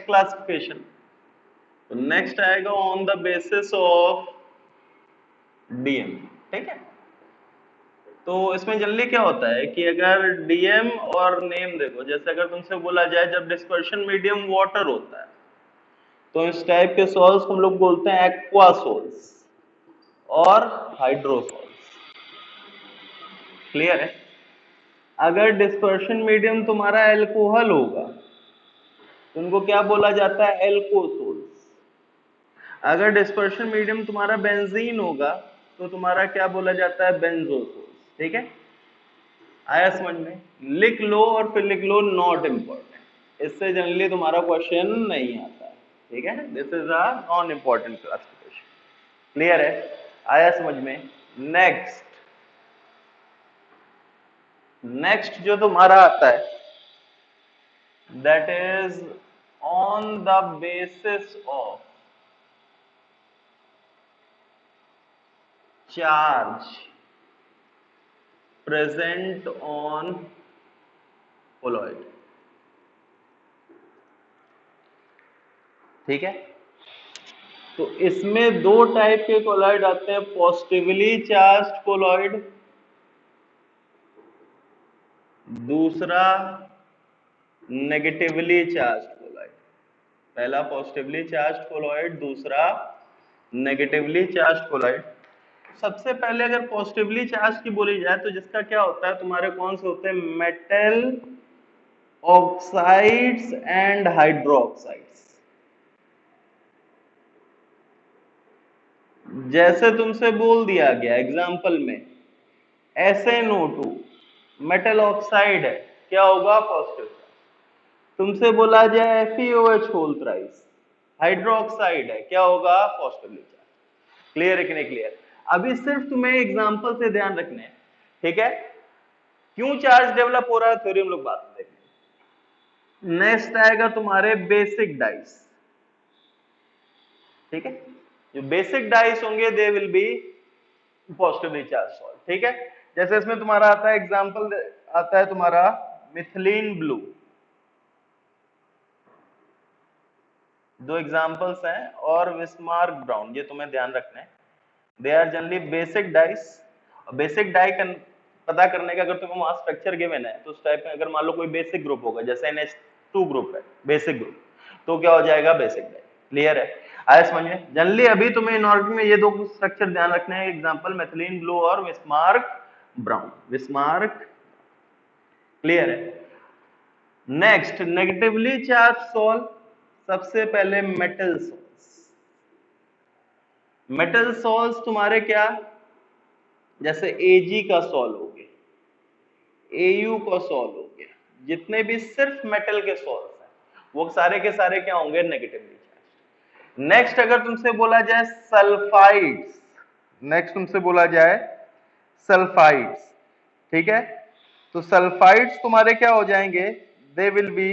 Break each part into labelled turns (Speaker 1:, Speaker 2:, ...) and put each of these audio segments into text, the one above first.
Speaker 1: Next classification, तो next आएगा on the basis of DM. ठीक है, तो इसमें जनरली क्या होता है कि अगर डीएम और नेम देखो, जैसे अगर तुमसे बोला जाए जब डिस्पर्शन मीडियम वाटर होता है तो इस टाइप के सॉल्स को हम लोग बोलते हैं एक्वा सॉल्स और हाइड्रोसॉल्स। क्लियर है? अगर डिस्पर्शन मीडियम तुम्हारा एल्कोहल होगा तो उनको क्या बोला जाता है? एल्कोसोल्स। अगर डिस्पर्शन मीडियम तुम्हारा बेंजीन होगा तो तुम्हारा क्या बोला जाता है? बेंजोसोल्स। ठीक है, आया समझ में? लिख लो और फिर लिख लो नॉट इम्पोर्टेंट, इससे जनरली तुम्हारा क्वेश्चन नहीं आता है। ठीक है, this is a non important classification. Clear है? आया समझ में? नेक्स्ट नेक्स्ट जो तुम्हारा आता है that is on the basis of charge present on colloid. ठीक है, तो इसमें दो टाइप के कोलॉइड आते हैं, पॉजिटिवली चार्ज्ड कोलॉइड, दूसरा नेगेटिवली चार्ज्ड कोलॉइड। पहला पॉजिटिवली चार्ज्ड कोलॉइड, दूसरा नेगेटिवली चार्ज्ड कोलॉइड। सबसे पहले अगर पॉजिटिवली चार्ज की बोली जाए तो जिसका क्या होता है, तुम्हारे कौन से होते हैं? Metal oxides and hydroxides. जैसे तुमसे बोल दिया गया एग्जाम्पल में SnO2 मेटल ऑक्साइड है, क्या होगा? पॉजिटिव। तुमसे बोला जाए FeOH होल थ्राइस हाइड्रोक्साइड है, क्या होगा? Positively charge. क्लियर है कि नहीं क्लियर? अभी सिर्फ तुम्हें एग्जांपल से ध्यान रखना है। ठीक है, क्यों चार्ज डेवलप हो रहा है थ्योरी हम लोग बात देखेंगे। नेक्स्ट आएगा तुम्हारे बेसिक डाइस। ठीक है, जो बेसिक डाइस होंगे they will be positively charge salt. ठीक है, जैसे इसमें तुम्हारा आता है एग्जांपल आता है तुम्हारा मिथिलीन ब्लू। दो एग्जांपल्स हैं, और विस्मार्क ब्राउन, ये तुम्हें ध्यान रखना है। They are generally basic dyes. Basic dye पता करने का अगर तुम्हें वहां स्ट्रक्चर गिवन है तो उस टाइप में अगर मान लो कोई बेसिक ग्रुप होगा, जैसे NH2 ग्रुप है बेसिक ग्रुप, तो क्या हो जाएगा? Basic dye. क्लियर है? आया समझ में? जनरली अभी तुम्हें इनऑर्डर में ये दो स्ट्रक्चर ध्यान रखने हैं, एग्जांपल मेथिलीन ब्लू और विस्मार्क ब्राउन। विस्मार्क। क्लियर है? नेक्स्ट नेगेटिवली चार्ज सॉल्ट, सबसे पहले मेटल सॉल्ट्स। मेटल सॉल्ट्स तुम्हारे क्या? जैसे Ag का सॉल्ट हो गया, Au का सॉल्ट हो गया, जितने भी सिर्फ मेटल के सॉल्ट्स हैं वो सारे के सारे क्या होंगे? Negatively charge. नेक्स्ट अगर तुमसे बोला जाए सल्फाइड्स, नेक्स्ट तुमसे बोला जाए सल्फाइड्स। ठीक है, तो सल्फाइड्स तुम्हारे क्या हो जाएंगे? They will be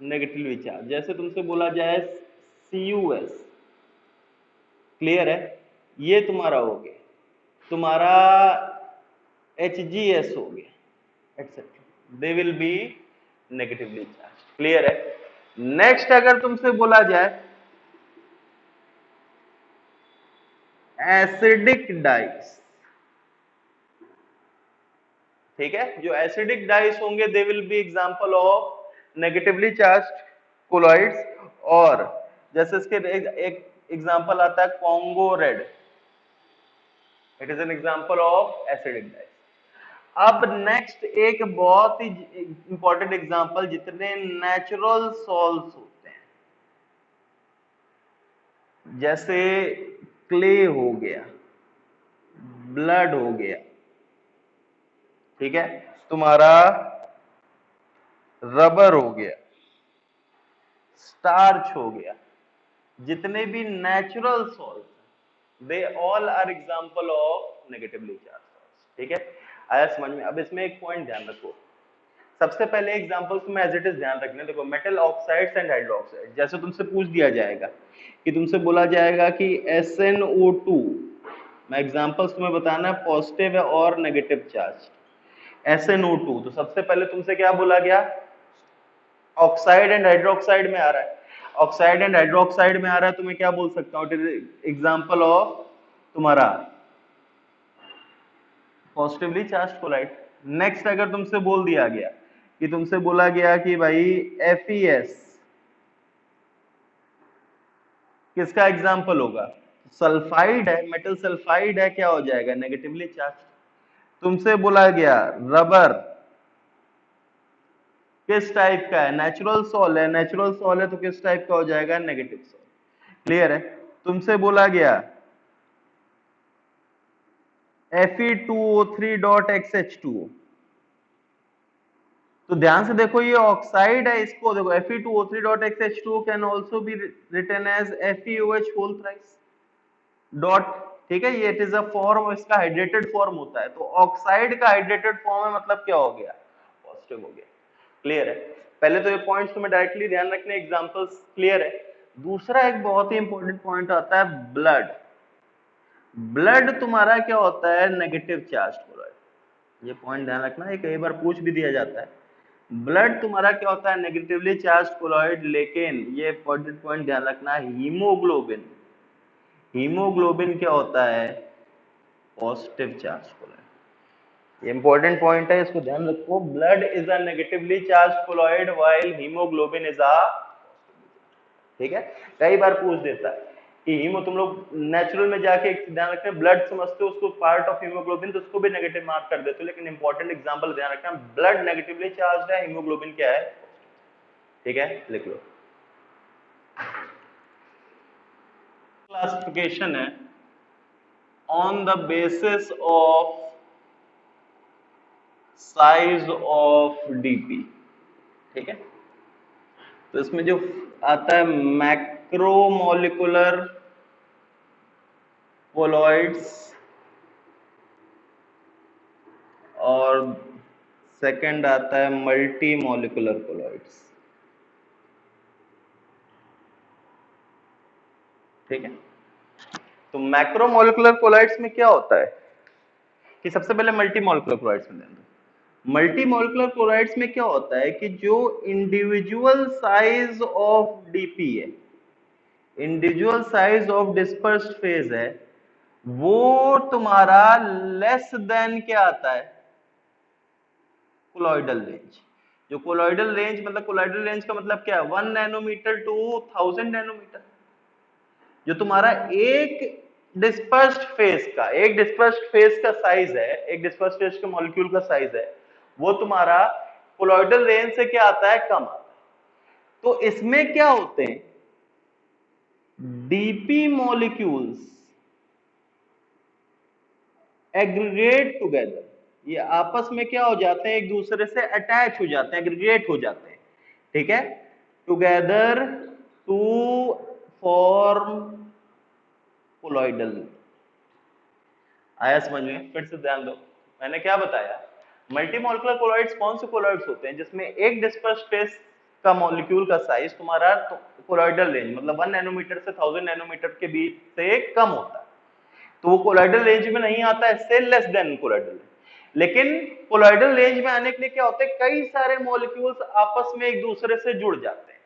Speaker 1: negatively charge. जैसे तुमसे बोला जाए CuS। क्लियर है? ये तुम्हारा हो गया, तुम्हारा HgS हो गया, etcetera, they will be negatively charge. Clear है? नेक्स्ट अगर तुमसे बोला जाए एसिडिक डाइस। ठीक है, जो एसिडिक डाइस होंगे they will be example of negatively charged colloids. और जैसे इसके एक एग्जांपल आता है Congo red, it is an example of acidic dice. अब नेक्स्ट एक बहुत ही इंपॉर्टेंट एग्जांपल, जितने नेचुरल सॉल्ट्स होते हैं, जैसे क्ले हो गया, ब्लड हो गया, ठीक है, तुम्हारा रबर हो गया, स्टार्च हो गया, जितने भी natural salt they all are example of negatively charge salts. ठीक है, आया समझ में? अब इसमें एक पॉइंट ध्यान रखो, सबसे पहले एग्जांपल्स में एज इट इज ध्यान रखना। देखो मेटल ऑक्साइड्स एंड हाइड्रोक्साइड, जैसे तुमसे पूछ दिया जाएगा कि तुमसे बोला जाएगा कि SnO2, मैं एग्जांपल्स तुम्हें बताना है पॉजिटिव है और नेगेटिव चार्ज। SnO2, तो सबसे पहले तुमसे क्या बोला गया? ऑक्साइड एंड हाइड्रोक्साइड में आ रहा है, ऑक्साइड एंड हाइड्रोक्साइड में आ रहा है तो मैं क्या बोल सकता हूँ, इट इज एग्जांपल ऑफ तुम्हारा पॉजिटिवली चार्ज कोलाइड। नेक्स्ट अगर तुमसे बोल दिया गया कि तुमसे बोला गया कि भाई FeS किसका एग्जाम्पल होगा, सल्फाइड है, मेटल सल्फाइड है, क्या हो जाएगा, नेगेटिवली चार्ज। तुमसे बोला गया रबर किस टाइप का है, नेचुरल सॉल है, नेचुरल सॉल है तो किस टाइप का हो जाएगा, नेगेटिव सॉल। क्लियर है। तुमसे बोला गया Fe2O3.XH2O, तो ध्यान से देखो ये ऑक्साइड है, इसको देखो Fe2O3.XH2O can also be written as FeOH whole thrice dot, ठीक है, ये इट इज अ फॉर्म, इसका हाइड्रेटेड फॉर्म होता है, तो ऑक्साइड का हाइड्रेटेड फॉर्म है मतलब क्या हो गया, पॉजिटिव हो गया। क्लियर है। पहले तो ये पॉइंट्स तुम्हें डायरेक्टली ध्यान रखने, एग्जांपल्स क्लियर है। दूसरा एक बहुत ही इंपॉर्टेंट पॉइंट आता है ब्लड। ब्लड तुम्हारा क्या होता है, नेगेटिव चार्ज क्लोराइड। ये पॉइंट ध्यान रखना, ये कई बार पूछ भी दिया जाता है। ब्लड तुम्हारा क्या होता है, नेगेटिवली चार्ज क्लोराइड, लेकिन ये इंपॉर्टेंट पॉइंट ध्यान रखना, हीमोग्लोबिन, हीमोग्लोबिन क्या होता है, पॉजिटिव चार्ज क्लोराइड। ये इंपॉर्टेंट पॉइंट है, इसको ध्यान रखो, blood is a negatively charge chloride while haemoglobin is a, ठीक है, कई बार पूछ देता है कि हीमो, तुम लोग नेचुरल में जाके ध्यान रखते हैं ब्लड समझते हो उसको पार्ट ऑफ हीमोग्लोबिन, तो उसको भी नेगेटिव मार्क कर देते हो, लेकिन इंपॉर्टेंट एग्जांपल ध्यान रखना, ब्लड नेगेटिवली चार्ज है, हीमोग्लोबिन क्या है, ठीक है, लिख लो। क्लासिफिकेशन है on the basis of size of DP, ठीक है। तो इसमें जो आता है मैक्रोमोलिकुलर कोलॉइड्स और सेकंड आता है मल्टी मॉलिकुलर कोलॉइड्स, ठीक है। तो मैक्रोमोलिकुलर कोलॉइड्स में क्या होता है कि सबसे पहले मल्टी मॉलिकुलर कोलॉइड्स में ध्यान दो। मल्टी मॉलिकुलर कोलॉइड्स में क्या होता है कि जो इंडिविजुअल साइज ऑफ डीपी है, individual size of dispersed phase है, वो तुम्हारा लेस देन क्या आता है, कोलॉइडल रेंज। जो कोलॉइडल रेंज मतलब, कोलॉइडल रेंज का मतलब क्या है, 1 नैनोमीटर टू 1000 नैनोमीटर। जो तुम्हारा एक डिस्पर्स्ड फेज का, एक डिस्पर्स्ड फेज का साइज है, एक डिस्पर्स्ड फेज के मॉलिक्यूल का साइज है, वो तुम्हारा कोलॉइडल रेंज से क्या आता है, कम आता है। तो इसमें क्या होते हैं, डीपी मॉलिक्यूल्स एग्रीगेट टुगेदर, ये आपस में क्या हो जाते हैं, एक दूसरे से अटैच हो जाते हैं, एग्रीगेट हो जाते हैं, ठीक है, टुगेदर टू फॉर्म कोलॉइडल। आया समझ में, फिर से ध्यान दो, मैंने क्या बताया, मल्टीमॉलिकुलर कोलॉइड्स कौन से कोलॉइड्स होते हैं, जिसमें एक डिस्पर्स्ड फेज का मॉलिक्यूल का साइज तुम्हारा कोलॉइडल रेंज मतलब 1 नैनोमीटर से 1000 नैनोमीटर के बीच से कम होता है, तो वो कोलॉइडल रेंज में नहीं आता है, से लेस देन कोलॉइडल। लेकिन कोलॉइडल रेंज में आने के लिए क्या होता है, कई सारे मॉलिक्यूल्स आपस में एक दूसरे से जुड़ जाते हैं,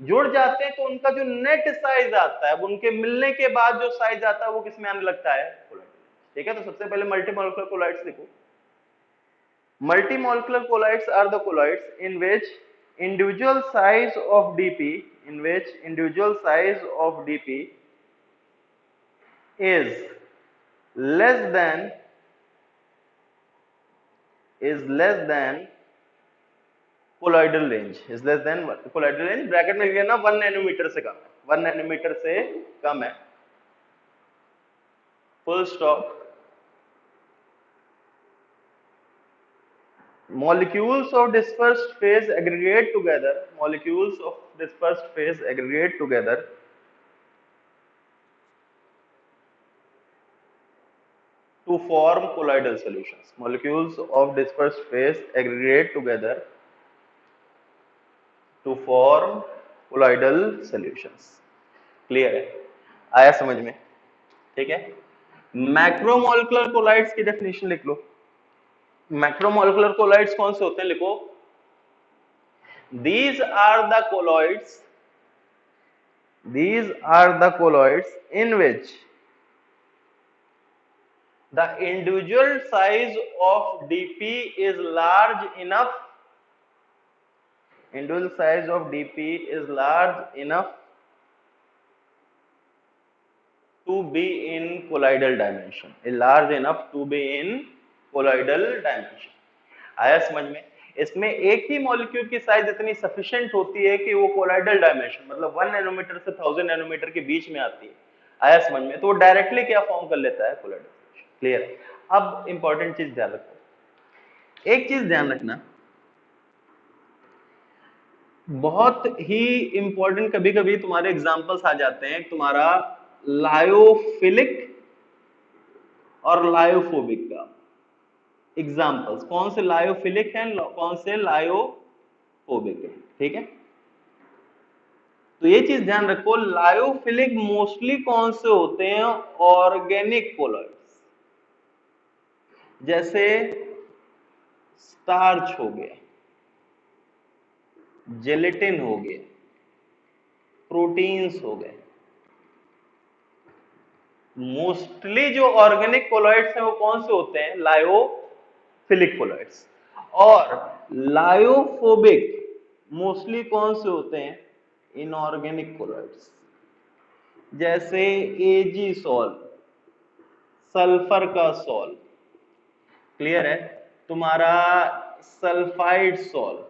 Speaker 1: जुड़ जाते हैं, तो उनका जो नेट साइज आता है, उनके मिलने के बाद जो साइज आता है वो किस में आने लगता है, कोलॉइडल, ठीक है। तो सबसे पहले मल्टीमॉलिकुलर कोलॉइड्स लिखो। Multimolecular colloids are the colloids in which individual size of dp, in which individual size of dp is less than, is less than colloidal range, is less than colloidal range, bracket में लिखना 1 nanometre से कम है, 1 nanometre से कम है, full stop. Molecules of dispersed phase aggregate together, molecules of dispersed phase aggregate together to form colloidal solutions. Molecules of dispersed phase aggregate together to form colloidal solutions. Clear है, आया समझ में, ठीक है। मैक्रोमोलिकुलर कोलाइड्स की definition लिख लो। Macromolecular collides कौन से होते हैं, लिखो, These are the colloids. These are the colloids in which the individual size of dp is large enough. Individual size of dp is large enough to be in colloidal dimension. Is large enough to be in colloidal dimension. आया समझ में? इसमें एक ही molecule की size इतनी sufficient होती है कि वो कोलाइडल डायमेंशन मतलब 1 नैनोमीटर से 1000 नैनोमीटर के बीच में आती है। आया समझ में? तो वो डायरेक्टली क्या फॉर्म कर लेता है? कोलाइडल। क्लियर है? अब इंपॉर्टेंट चीज ध्यान रखो, एक चीज ध्यान रखना, बहुत ही इंपॉर्टेंट, कभी कभी तुम्हारे एग्जांपल्स आ जाते हैं तुम्हारा लायोफिलिक और लायोफोबिक का एग्जांपल्स, कौन से लायोफिलिक हैं, कौन से लायोफोबिक हैं, ठीक है? तो ये चीज ध्यान रखो, लायोफिलिक मोस्टली कौन से होते हैं? ऑर्गेनिक कोलॉइड्स, जैसे स्टार्च हो गया, जेलेटिन हो गया, प्रोटीन्स हो गए। मोस्टली जो ऑर्गेनिक कोलॉइड्स हैं वो कौन से होते हैं? Lyophilic colloids. और लायोफोबिक मोस्टली कौन से होते हैं? इनऑर्गेनिक कोलॉइड्स, जैसे एजी सॉल, सल्फर का सॉल, क्लियर है? तुम्हारा सल्फाइड सॉल,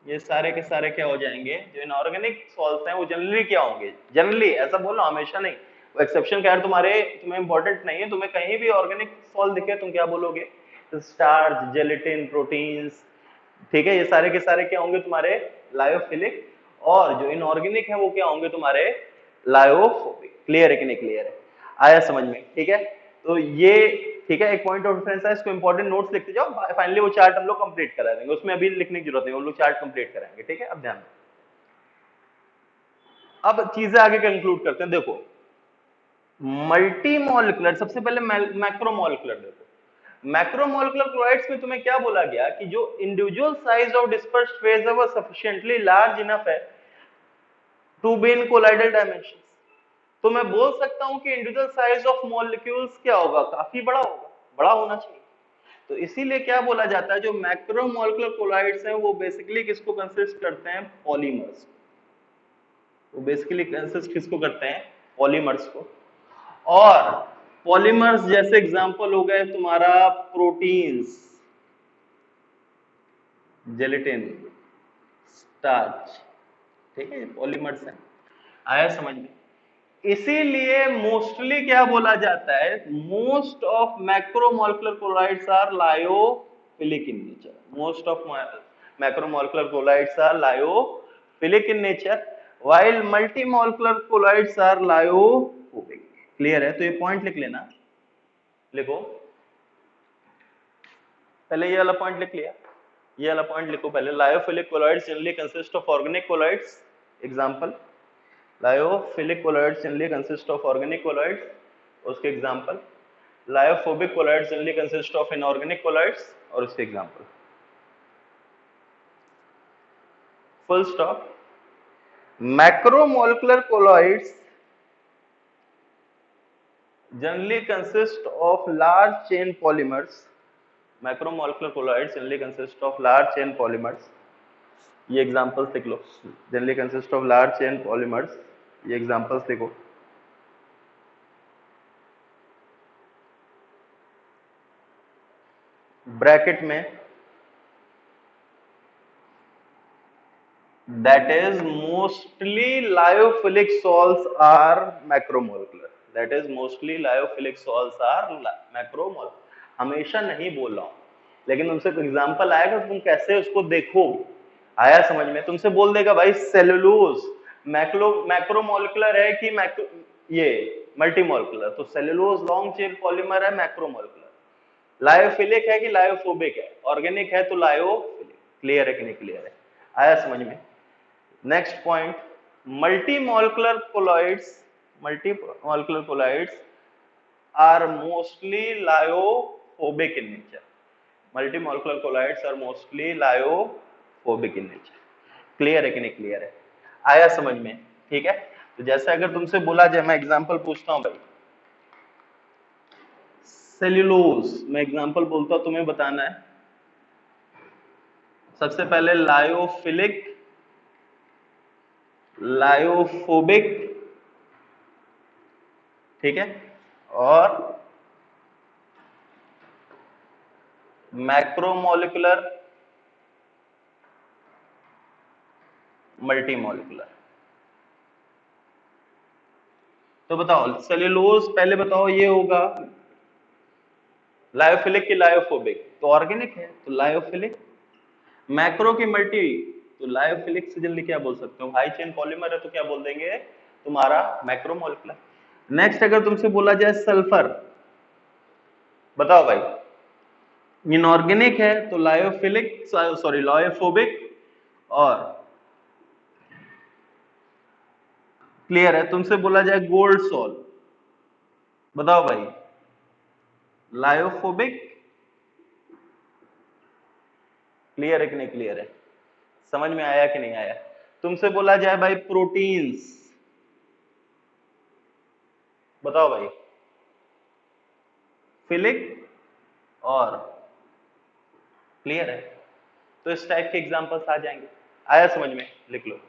Speaker 1: ये सारे के सारे क्या हो जाएंगे? जो इनऑर्गेनिक सॉल्ट्स हैं वो जनरली क्या होंगे? जनरली ऐसा बोलो, हमेशा नहीं, वो एक्सेप्शन क्या है तुम्हारे, तुम्हें इंपॉर्टेंट नहीं है, तुम्हें कहीं भी ऑर्गेनिक सॉल्ट दिखे तुम क्या बोलोगे? स्टार्च, जेलेटिन, प्रोटीन्स, ठीक है? ये सारे के सारे क्या होंगे तुम्हारे? लायोफिलिक। और जो इनऑर्गेनिक है वो क्या होंगे तुम्हारे? लायोफोबिक। क्लियर है कि नहीं? क्लियर है? आया समझ में? ठीक है, तो ये ठीक है, एक पॉइंट ऑफ डिफरेंस है, इसको इंपॉर्टेंट नोट्स लिखते जाओ, फाइनली वो चार्ट हम लोग कंप्लीट करा देंगे, उसमें अभी लिखने की जरूरत नहीं, वो लोग चार्ट कंप्लीट कराएंगे, ठीक है? अब ध्यान दो, अब चीजें आगे कंक्लूड करते हैं। देखो, मल्टीमोलिकुलर, सबसे पहले मैक्रोमोलिकुलर देखो। मैक्रोमोलिकुलर क्लोराइड्स में तुम्हें क्या बोला गया कि जो individual size of dispersed phase है वो सफिशिएंटली लार्ज इनफ है to be in colloidal dimension. तो मैं बोल सकता हूं कि इंडिविजुअल साइज ऑफ मॉलिक्यूल्स क्या होगा? काफी बड़ा होगा, बड़ा होना चाहिए। तो इसीलिए क्या बोला जाता है, जो मैक्रोमोलिकुलर कोलाइड्स हैं वो बेसिकली किसको कंसिस्ट करते हैं? पॉलीमर्स। वो बेसिकली कंसिस्ट किसको करते हैं? पॉलीमर्स को। और पॉलीमर्स जैसे एग्जांपल हो गए तुम्हारा प्रोटीन्स, जेलेटिन, स्टार्च, ठीक है? पॉलीमर्स हैं। आया समझ में? इसीलिए मोस्टली क्या बोला जाता है? Most of macromolecular chlorides are lyophilic in nature. Most of macromolecular chlorides are lyophilic in nature, while multimolecular colloids are lyophobic। Clear है? तो ये पॉइंट लिख लेना, लिखो पहले, ये वाला पॉइंट लिख लिया, ये वाला पॉइंट लिखो पहले। Lyophilic colloids generally consist of organic colloids. Example, lyophilic colloids generally consist of organic colloids, उसके example. Lyophobic colloids generally consist of inorganic colloids, और उसके example. Full stop. Macromolecular colloids generally consist of large chain polymers। Macromolecular colloids generally consist of large chain polymers। ये examples लिख लो, generally consist of large chain polymers, ये examples लिखो। Bracket में that is mostly lyophilic salts are macromolecular। that is mostly lyophilic salts are macromolecular। हमेशा नहीं बोल रहा हूं, लेकिन तुमसे एग्जांपल आएगा तुम कैसे उसको देखो। आया समझ में? तुमसे बोल देगा भाई सेलुलोज मैक्रोमोलिकुलर है कि ये मल्टीमोलिकुलर, तो सेलुलोज लॉन्ग चेन पॉलीमर है, मैक्रोमोलिकुलर। लायोफिलिक है कि लायोफोबिक है? ऑर्गेनिक है तो लायोफिलिक। क्लियर है कि नहीं? क्लियर है? आया समझ में? Next point, multimolecular colloids, multimolecular colloids are mostly lyophobic in nature. Multimolecular colloids are mostly lyophobic in nature। Clear है कि नहीं क्लियर है? आया समझ में? ठीक है। तो जैसे अगर तुमसे बोला जाए, मैं एग्जांपल पूछता हूं भाई, सेल्यूलोज, मैं एग्जांपल बोलता हूं, तुम्हें बताना है सबसे पहले लायोफिलिक, लायोफोबिक, ठीक है, और मैक्रोमोलिकुलर, मल्टीमोलिकुलर। तो बताओ सेल्यूलोज पहले बताओ ये होगा लायोफिलिक की लायोफोबिक, तो ऑर्गेनिक है तो लायोफिलिक। मैक्रो की मल्टी, तो लायोफिलिक से जल्दी क्या बोल सकते हो, हाई चेन पॉलीमर है तो क्या बोल देंगे तुम्हारा मैक्रोमोलिकुलर। नेक्स्ट अगर तुमसे बोला जाए सल्फर, बताओ भाई, इनऑर्गेनिक है तो लायोफिलिक, सॉरी लायोफोबिक, और क्लियर है। तुमसे बोला जाए गोल्ड सॉल, बताओ भाई, लायोफोबिक, क्लियर है कि नहीं क्लियर है? समझ में आया कि नहीं आया? तुमसे बोला जाए भाई प्रोटीन्स, बताओ भाई, फिलिक और, क्लियर है? तो इस टाइप के एग्जांपल्स आ जाएंगे। आया समझ में? लिख लो।